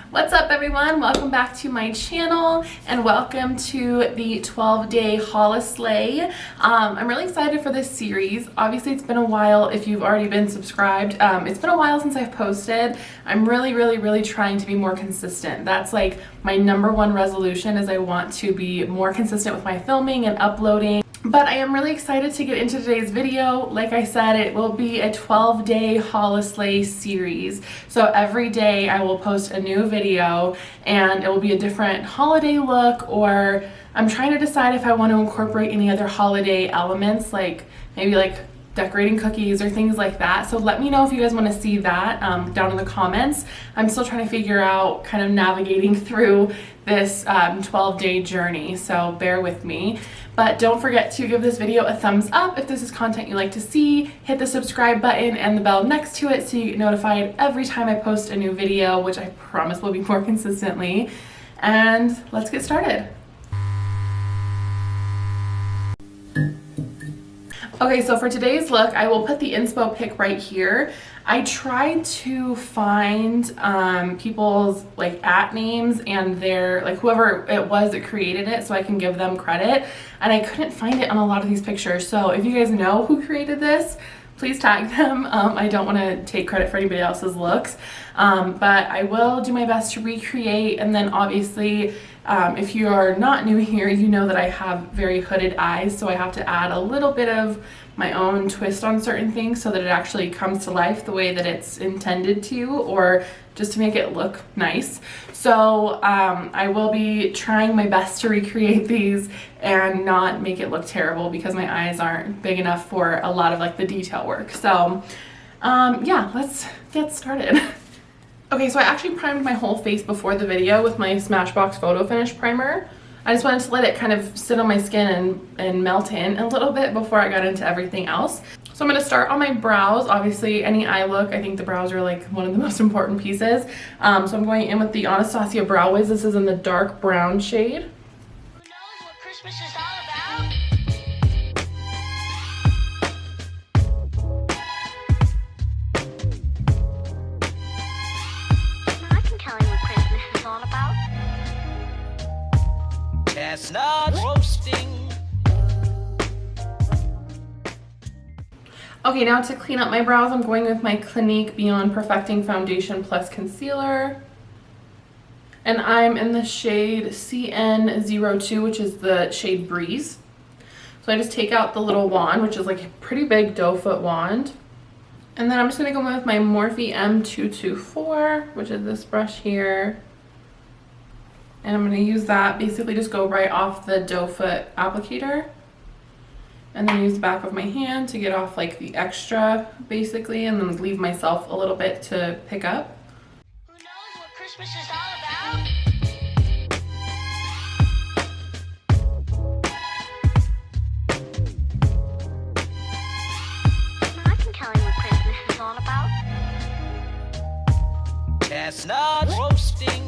What's up everyone? Welcome back to my channel and welcome to the 12-day Holi-Slay. I'm really excited for this series. Obviously it's been a while if you've already been subscribed. It's been a while since I've posted. I'm really trying to be more consistent. That's like my number one resolution, is I want to be more consistent with my filming and uploading. But I am really excited to get into today's video. Like I said, it will be a 12-day Holi-Slay series. So every day I will post a new video and it will be a different holiday look, or I'm trying to decide if I want to incorporate any other holiday elements, like maybe like decorating cookies or things like that. So let me know if you guys want to see that down in the comments. I'm still trying to figure out kind of navigating through this 12-day journey, so bear with me. But don't forget to give this video a thumbs up if this is content you like to see. Hit the subscribe button and the bell next to it so you get notified every time I post a new video, which I promise will be more consistently. And let's get started. Okay, so for today's look, I will put the inspo pic right here. I tried to find people's like @names and their like whoever it was that created it so I can give them credit, and I couldn't find it on a lot of these pictures. So if you guys know who created this, please tag them. I don't want to take credit for anybody else's looks, but I will do my best to recreate. And then obviously if you are not new here, you know that I have very hooded eyes, so I have to add a little bit of my own twist on certain things so that it actually comes to life the way that it's intended to, or just to make it look nice. So I will be trying my best to recreate these and not make it look terrible, because my eyes aren't big enough for a lot of like the detail work. So yeah, let's get started. Okay, so I actually primed my whole face before the video with my Smashbox Photo Finish primer. I just wanted to let it kind of sit on my skin and melt in a little bit before I got into everything else. So I'm going to start on my brows. Obviously, any eye look, I think the brows are like one of the most important pieces. So I'm going in with the Anastasia Brow Wiz. This is in the dark brown shade. Who knows what Christmas is all about? I can tell you what Christmas is all about. Chestnut roasting. Okay, now to clean up my brows, I'm going with my Clinique Beyond Perfecting Foundation Plus Concealer. And I'm in the shade CN02, which is the shade Breeze. So I just take out the little wand, which is like a pretty big doe foot wand. And then I'm just going to go in with my Morphe M224, which is this brush here. And I'm going to use that, basically just go right off the doe foot applicator. And then use the back of my hand to get off like the extra, basically, and then leave myself a little bit to pick up. Who knows what Christmas is all about? I can tell you what Christmas is all about. Chestnut roasting.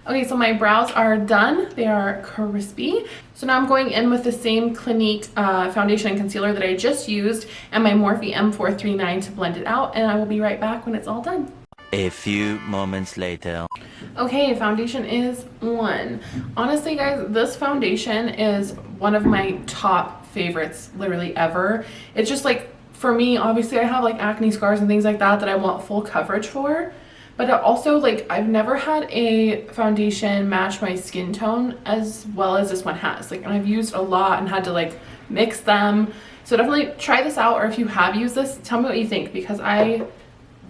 Okay, so my brows are done. They are crispy. So now I'm going in with the same Clinique foundation and concealer that I just used and my Morphe M439 to blend it out, and I will be right back when it's all done. A few moments later. Okay, foundation is on. Honestly, guys, this foundation is one of my top favorites literally ever. It's just like, for me, obviously I have like acne scars and things like that I want full coverage for. But also, like, I've never had a foundation match my skin tone as well as this one has. Like, and I've used a lot and had to like mix them. So definitely try this out, or if you have used this, tell me what you think, because I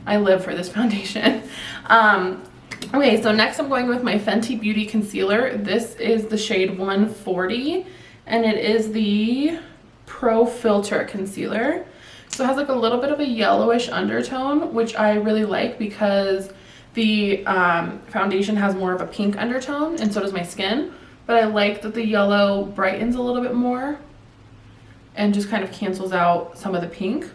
live for this foundation. Okay, so next I'm going with my Fenty Beauty concealer. This is the shade 140, and it is the Pro Filter concealer. So it has like a little bit of a yellowish undertone, which I really like because the foundation has more of a pink undertone, and so does my skin. But I like that the yellow brightens a little bit more and just kind of cancels out some of the pink.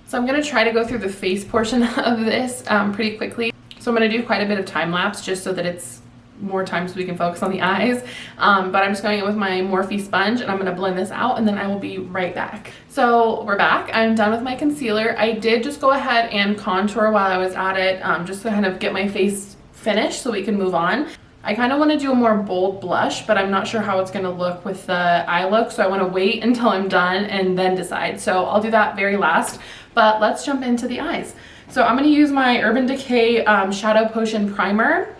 So I'm going to try to go through the face portion of this pretty quickly. So I'm going to do quite a bit of time lapse just so that it's more time so we can focus on the eyes. But I'm just going in with my Morphe sponge and I'm gonna blend this out and then I will be right back. So we're back. I'm done with my concealer. I did just go ahead and contour while I was at it, just to kind of get my face finished so we can move on. I kind of want to do a more bold blush, but I'm not sure how it's going to look with the eye look, so I want to wait until I'm done and then decide. So I'll do that very last, but let's jump into the eyes. So I'm going to use my Urban Decay Shadow Potion Primer,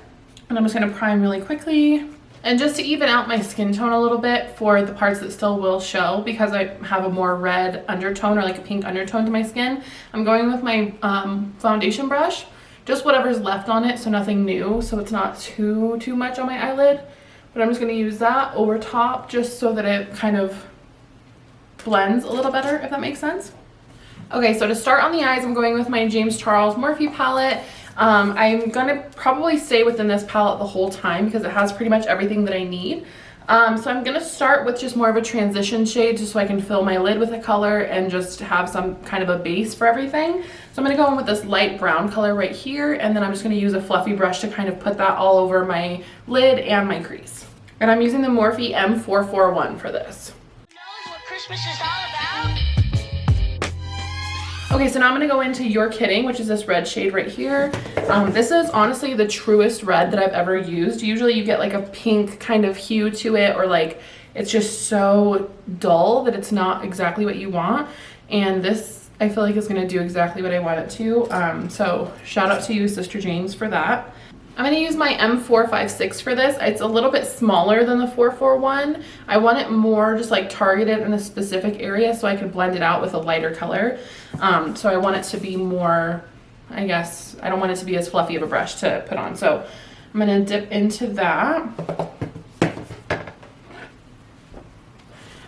and I'm just going to prime really quickly. And just to even out my skin tone a little bit for the parts that still will show, because I have a more red undertone or like a pink undertone to my skin, I'm going with my foundation brush. Just whatever's left on it, so nothing new, so it's not too much on my eyelid. But I'm just going to use that over top just so that it kind of blends a little better, if that makes sense. Okay, so to start on the eyes, I'm going with my James Charles Morphe palette. I'm going to probably stay within this palette the whole time because it has pretty much everything that I need. So I'm going to start with just more of a transition shade just so I can fill my lid with a color and just have some kind of a base for everything. So I'm going to go in with this light brown color right here, and then I'm just going to use a fluffy brush to kind of put that all over my lid and my crease. And I'm using the Morphe M441 for this. Who knows what Christmas is all about? Okay, so now I'm going to go into You're Kidding, which is this red shade right here. This is honestly the truest red that I've ever used. Usually you get like a pink kind of hue to it, or like it's just so dull that it's not exactly what you want. And this, I feel like, is going to do exactly what I want it to. So shout out to you, Sister James, for that. I'm going to use my M456 for this. It's a little bit smaller than the 441. I want it more just like targeted in a specific area so I could blend it out with a lighter color. So I want it to be more, I guess, I don't want it to be as fluffy of a brush to put on. So I'm going to dip into that.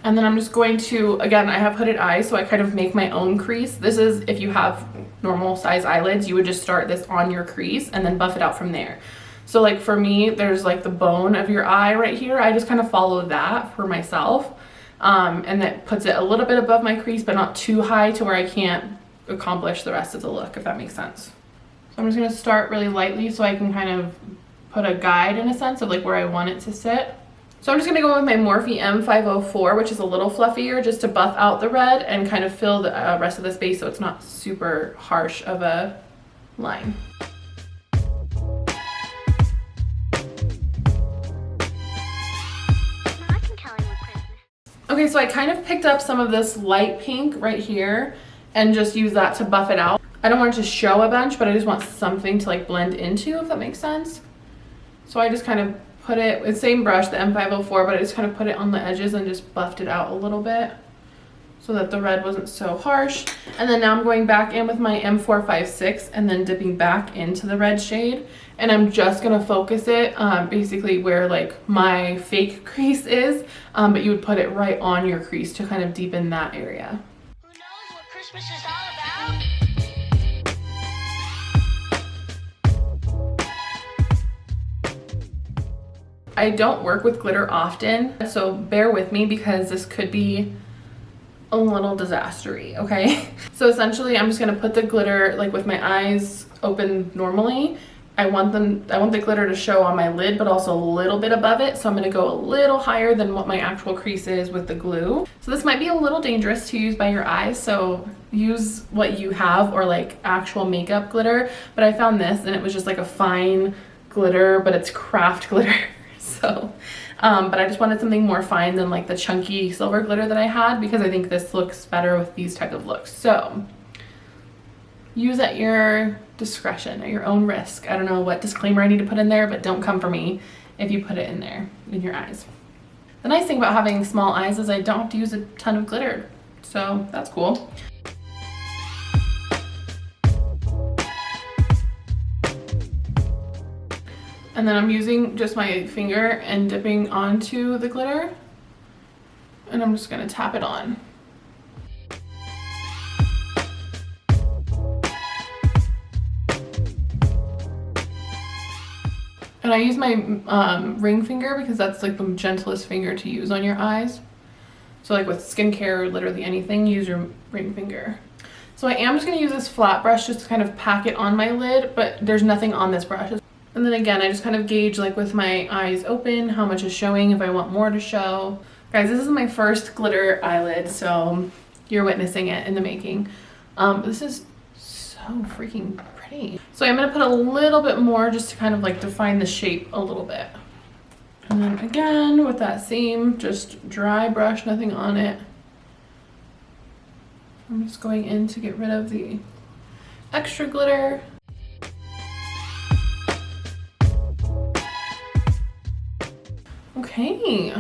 And then I'm just going to, again, I have hooded eyes, so I kind of make my own crease. This is, if you have normal size eyelids, you would just start this on your crease and then buff it out from there. So like for me, there's like the bone of your eye right here. I just kind of follow that for myself. And that puts it a little bit above my crease, but not too high to where I can't accomplish the rest of the look, if that makes sense. So I'm just going to start really lightly so I can kind of put a guide in a sense of like where I want it to sit. So I'm just going to go with my Morphe M504, which is a little fluffier, just to buff out the red and kind of fill the rest of the space so it's not super harsh of a line. I can count with Christmas. Okay, so I kind of picked up some of this light pink right here and just use that to buff it out. I don't want it to show a bunch, but I just want something to like blend into, if that makes sense. So I just kind of put it with the same brush, the M504, but I just kind of put it on the edges and just buffed it out a little bit so that the red wasn't so harsh. And then now I'm going back in with my M456 and then dipping back into the red shade. And I'm just gonna focus it basically where like my fake crease is, but you would put it right on your crease to kind of deepen that area. Who knows what Christmas is all about? I don't work with glitter often, so bear with me because this could be a little disastery, okay? So essentially I'm just gonna put the glitter like with my eyes open normally. I want the glitter to show on my lid, but also a little bit above it. So I'm gonna go a little higher than what my actual crease is with the glue. So this might be a little dangerous to use by your eyes, so use what you have or like actual makeup glitter. But I found this and it was just like a fine glitter, but it's craft glitter. So, but I just wanted something more fine than like the chunky silver glitter that I had because I think this looks better with these type of looks. So use at your discretion, at your own risk. I don't know what disclaimer I need to put in there, but don't come for me if you put it in there, in your eyes. The nice thing about having small eyes is I don't have to use a ton of glitter. So that's cool. And then I'm using just my finger and dipping onto the glitter. And I'm just gonna tap it on. And I use my ring finger because that's like the gentlest finger to use on your eyes. So like with skincare or literally anything, use your ring finger. So I am just gonna use this flat brush just to kind of pack it on my lid, but there's nothing on this brush. And then again, I just kind of gauge like with my eyes open how much is showing, if I want more to show. Guys, this is my first glitter eyelid, so you're witnessing it in the making. This is so freaking pretty. So I'm gonna put a little bit more just to kind of like define the shape a little bit. And then again, with that same just dry brush, nothing on it. I'm just going in to get rid of the extra glitter. Okay,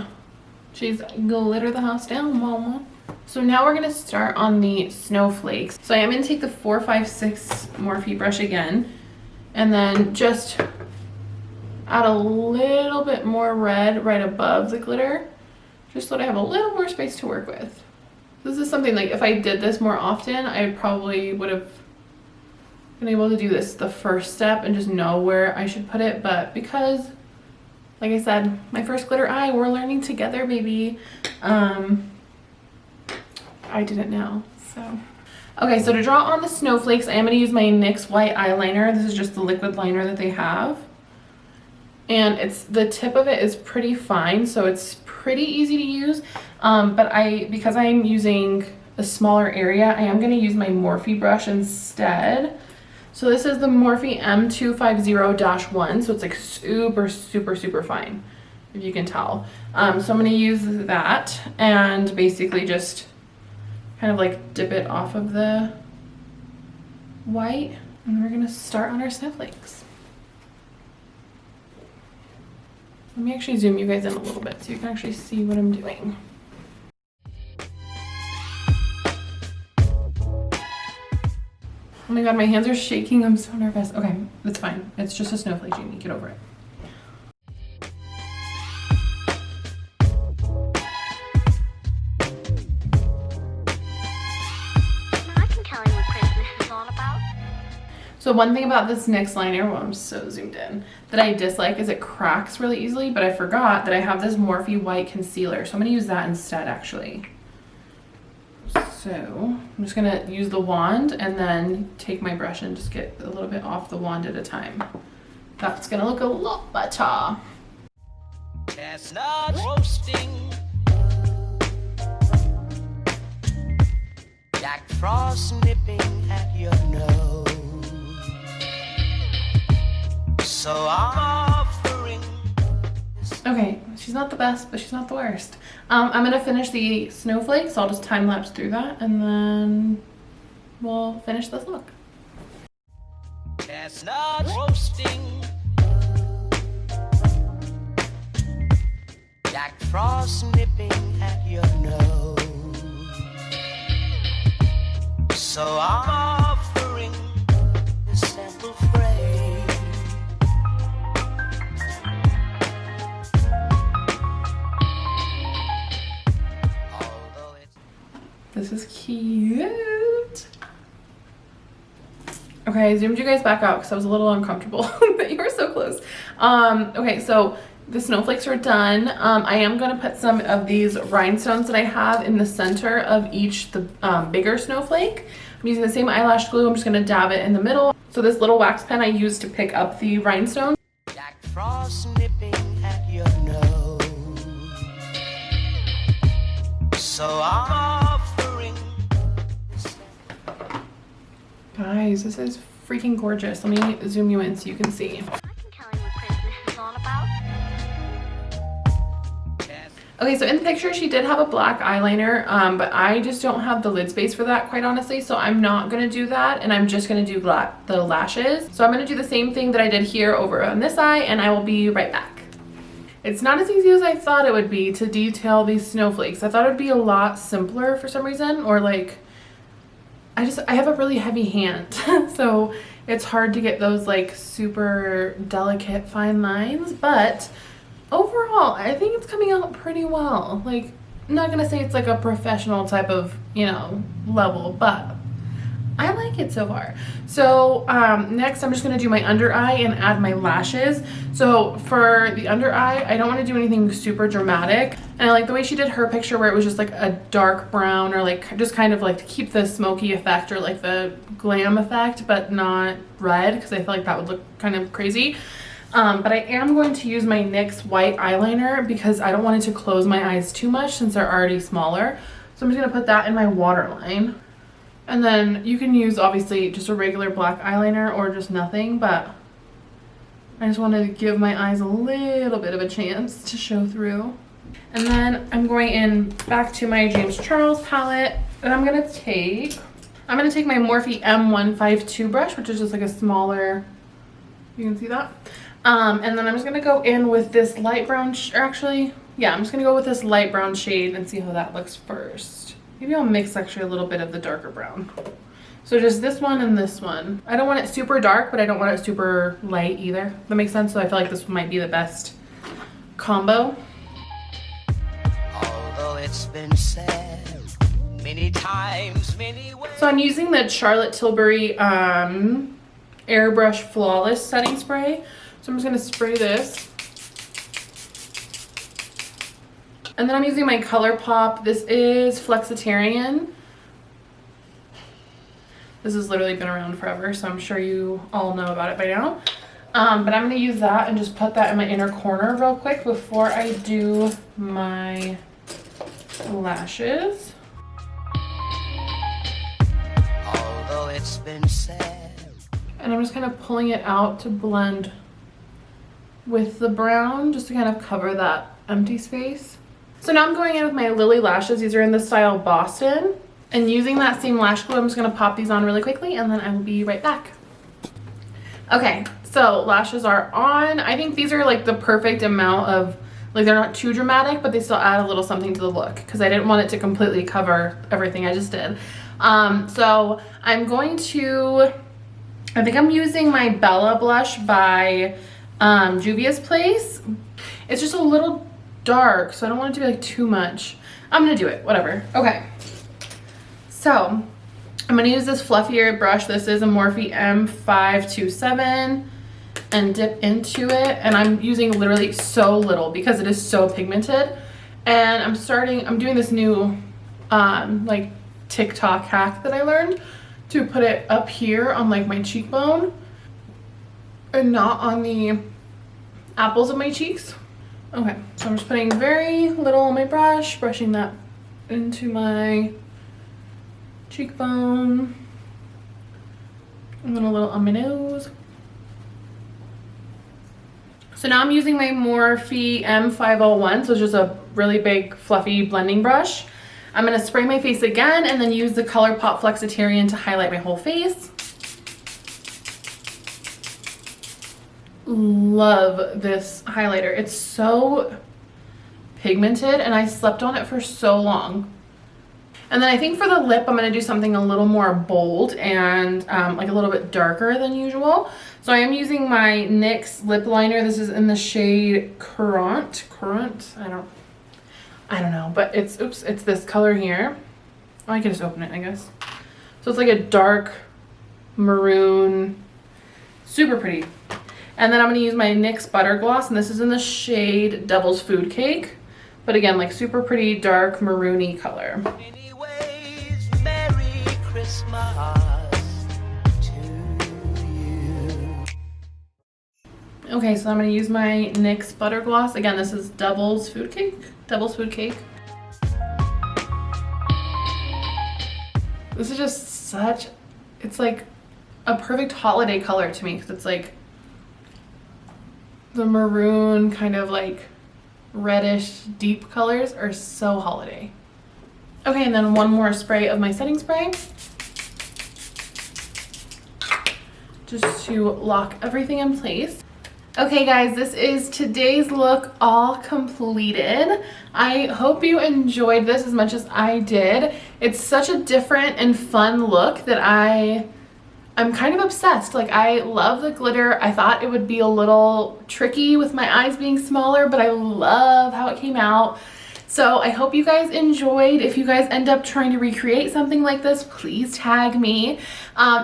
she's glitter the house down, mama. So now we're gonna start on the snowflakes. So I am gonna take the 456 Morphe brush again, and then just add a little bit more red right above the glitter, just so that I have a little more space to work with. This is something like if I did this more often, I probably would have been able to do this the first step and just know where I should put it, but because, like I said, my first glitter eye, we're learning together, baby. I didn't know, so. Okay, so to draw on the snowflakes, I am gonna use my NYX white eyeliner. This is just the liquid liner that they have. And the tip of it is pretty fine, so it's pretty easy to use. But because I'm using a smaller area, I am gonna use my Morphe brush instead. So this is the Morphe M250-1, so it's like super, super, super fine, if you can tell. So I'm gonna use that and basically just kind of like dip it off of the white. And we're gonna start on our snowflakes. Let me actually zoom you guys in a little bit so you can actually see what I'm doing. Oh my god, my hands are shaking. I'm so nervous. Okay, it's fine. It's just a snowflake, Jamie. Get over it. I can tell you what Christmas is all about. So one thing about this NYX liner, well, I'm so zoomed in, that I dislike is it cracks really easily, but I forgot that I have this Morphe white concealer, so I'm gonna use that instead, actually. So I'm just gonna use the wand and then take my brush and just get a little bit off the wand at a time. That's gonna look a lot better. Chestnut roasting. Jack Frost nipping at your nose. So I'm offering. Okay, she's not the best, but she's not the worst. I'm gonna finish the snowflakes, so I'll just time lapse through that and then we'll finish this look. Chestnut roasting. Jack Frost nipping at your nose. So I'm offering this simple phrase. Although it's This is cute. Okay, I zoomed you guys back out because I was a little uncomfortable that you were so close. Okay, so the snowflakes are done. I am going to put some of these rhinestones that I have in the center of each the bigger snowflake. I'm using the same eyelash glue. I'm just going to dab it in the middle. So this little wax pen I use to pick up the rhinestones. Jack Frost nipping at your nose. So I'm offering. Guys, this is freaking gorgeous. Let me zoom you in so you can see. I can tell you what Christmas is all about. Okay, so in the picture she did have a black eyeliner, but I just don't have the lid space for that, quite honestly, so I'm not going to do that, and I'm just going to do the lashes. So I'm going to do the same thing that I did here over on this eye, and I will be right back. It's not as easy as I thought it would be to detail these snowflakes. I thought it would be a lot simpler for some reason, or like, I have a really heavy hand, so it's hard to get those like super delicate fine lines, but overall, I think it's coming out pretty well. Like, I'm not gonna say it's like a professional type of, you know, level, but I like it so far. So next I'm just gonna do my under eye and add my lashes. So for the under eye, I don't wanna do anything super dramatic. And I like the way she did her picture where it was just like a dark brown, or like just kind of like to keep the smoky effect or like the glam effect, but not red, because I feel like that would look kind of crazy. But I am going to use my NYX white eyeliner because I don't want it to close my eyes too much since they're already smaller. So I'm just gonna put that in my waterline. And then you can use obviously just a regular black eyeliner or just nothing, but I just wanted to give my eyes a little bit of a chance to show through. And then I'm going in back to my James Charles palette, and I'm gonna take my Morphe M152 brush, which is just like a smaller, you can see that. And then I'm just gonna go in with this light brown, I'm just gonna go with this light brown shade and see how that looks first. Maybe I'll mix actually a little bit of the darker brown. So just this one and this one. I don't want it super dark, but I don't want it super light either. That makes sense? So I feel like this might be the best combo. Although it's been said many times, many ways. So I'm using the Charlotte Tilbury Airbrush Flawless Setting Spray. So I'm just gonna spray this. And then I'm using my ColourPop. This is Flexitarian. This has literally been around forever, so I'm sure you all know about it by now. But I'm gonna use that and just put that in my inner corner real quick before I do my lashes. Although it's been said. And I'm just kind of pulling it out to blend with the brown, just to kind of cover that empty space. So now I'm going in with my Lily lashes. These are in the style Boston. And using that same lash glue, I'm just gonna pop these on really quickly and then I will be right back. Okay, so lashes are on. I think these are like the perfect amount of, like they're not too dramatic, but they still add a little something to the look because I didn't want it to completely cover everything I just did. So I'm going to, I think I'm using my Bella blush by Juvia's Place. It's just a little dark, so I don't want it to be like too much. I'm gonna do it, whatever. Okay. So I'm gonna use this fluffier brush. This is a Morphe M527 and dip into it. And I'm using literally so little because it is so pigmented. And I'm doing this new like TikTok hack that I learned to put it up here on like my cheekbone and not on the apples of my cheeks. Okay, so I'm just putting very little on my brush, brushing that into my cheekbone, and then a little on my nose. So now I'm using my Morphe M501, so it's just a really big fluffy blending brush. I'm gonna spray my face again and then use the ColourPop Flexitarian to highlight my whole face. Love this highlighter. It's so pigmented and I slept on it for so long. And then I think for the lip, I'm going to do something a little more bold and like a little bit darker than usual. So I am using my NYX lip liner. This is in the shade Currant. I don't know, but it's this color here. Oh, I can just open it, I guess. So it's like a dark maroon, super pretty. And then I'm going to use my NYX Butter Gloss, and this is in the shade Devil's Food Cake. But again, like super pretty dark maroony color. Anyways, Merry Christmas to you. Okay, so I'm going to use my NYX Butter Gloss. Again, this is Devil's Food Cake. This is just such, it's like a perfect holiday color to me because it's like the maroon kind of like reddish deep colors are so holiday. Okay, and then one more spray of my setting spray just to lock everything in place. Okay guys, this is today's look all completed. I hope you enjoyed this as much as I did. It's such a different and fun look that I'm kind of obsessed. Like, I love the glitter. I thought it would be a little tricky with my eyes being smaller, but I love how it came out. So I hope you guys enjoyed. If you guys end up trying to recreate something like this, please tag me.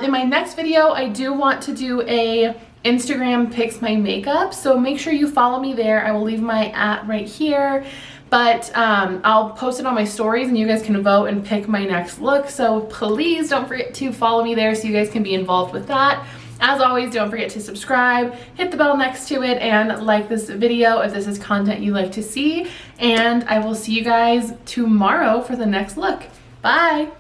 In my next video, I do want to do a Instagram Picks My Makeup, so make sure you follow me there. I will leave my @ right here. But I'll post it on my stories and you guys can vote and pick my next look. So please don't forget to follow me there so you guys can be involved with that. As always, don't forget to subscribe, hit the bell next to it, and like this video if this is content you like to see. And I will see you guys tomorrow for the next look. Bye!